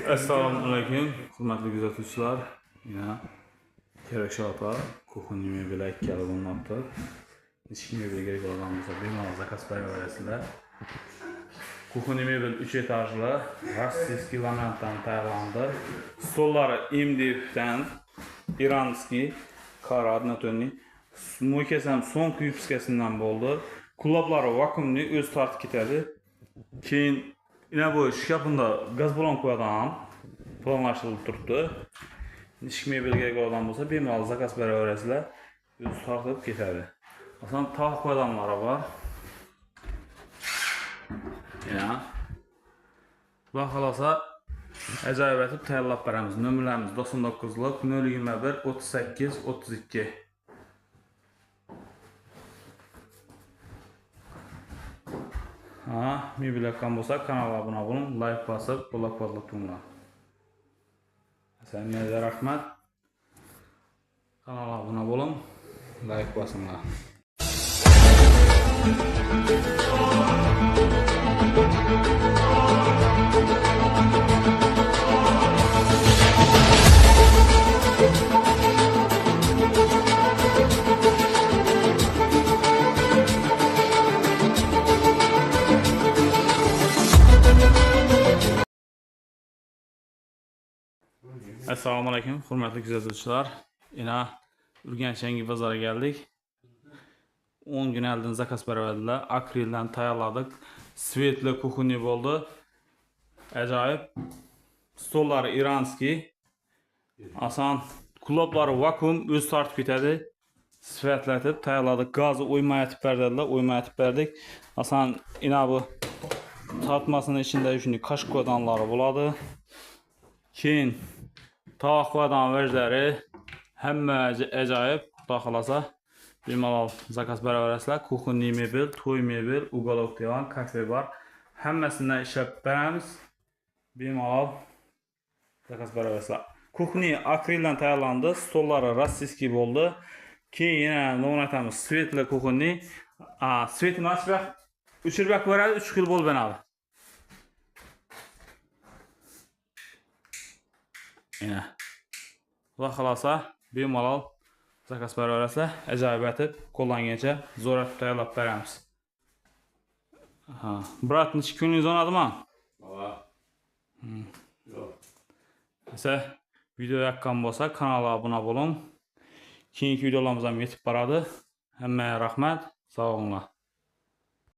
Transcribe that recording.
Assalomu alaykum, hurmatli kuzatuvchilar. Yana kerak shapa kuxonniy mebel ikkala bo'lmoqda. Hech kimga kerak bo'lgan bo'lsa, bemalol zakaz beraverasizlar. Kuxonniy mebel 3 etajli, rossiyskiy laminatdan tayyorlandi. Stollari MDFdan, iranskiy, qora однотонный. Mo'ykasi ham so'nggi yupskasidan bo'ldi. Quloblari vakuumli, o'z tortib ketadi. Keyin yine bu shkafında gaz balon qo'yadigan planlashtirilib turibdi. Hech kimga kerak bo'lgan bo'lsa, bemalol zakaz beraverasizlar. O'zi tortib ketadi. Masalan, tog' qo'yadiganlari bor. Ya. Xudo xolosa ajoyib etib tayyorlab beramiz. Nomerlarimiz 99lik 021 38 32. Mebel yoqqan bo'lsa, kanalga obuna bo'ling, like bosib, qo'llab-quvvatlab turinglar. Sizlarga rahmat. Kanalga obuna bo'ling, like bosinglar. Assalomu alaykum, hurmatli kuzatuvchilar. Yana Urganch yangi bozorga geldik. 10 gün oldin zakaz beraverdilar. Akrildan tayyorladik. Svetli kuxonniy bo'ldi. Ajoyib. Stollari iranskiy. Asan quloblari vakuum, o'z tortib ketadi. Sifatlatib tayyorladik. Gazi o'ymayatib berdilar, o'ymayatib berdik. Asan ina bu tortmasının içinde shunday qashq qo'yganlari bo'ladi. Keyin tog' qo'yadigan vajlari hamma ajoyib. Xudo xolasa bemalol zakaz beraverasizlar. Kuxonniy mebel, to'y mebel, uголок divan, kafe bar. Hammasidan ishlab beramiz. Bemalol zakaz beraverasizlar. Kuxonniy akrildan tayyorlandi. Stollari rossiyskiy bo'ldi. Keyin yana nima aytamiz? Svetli kuxonniy. Svetini ochib o'chirib beradi, 3 xil bo'lib beradi. Yine. Xudo xolosa bemalol zakaz beraverasizlar. Ajoyib etib, qo'llangancha zo'r etib tayyorlab beramiz. Brat, necha kuningiz o'nadimi? Yo'q. Esa video yoqqan bo'lsa, kanalga obuna bo'ling. Keyingi videolarimiz ham yetib boradi. Hammaga rahmat, sog' bo'linglar.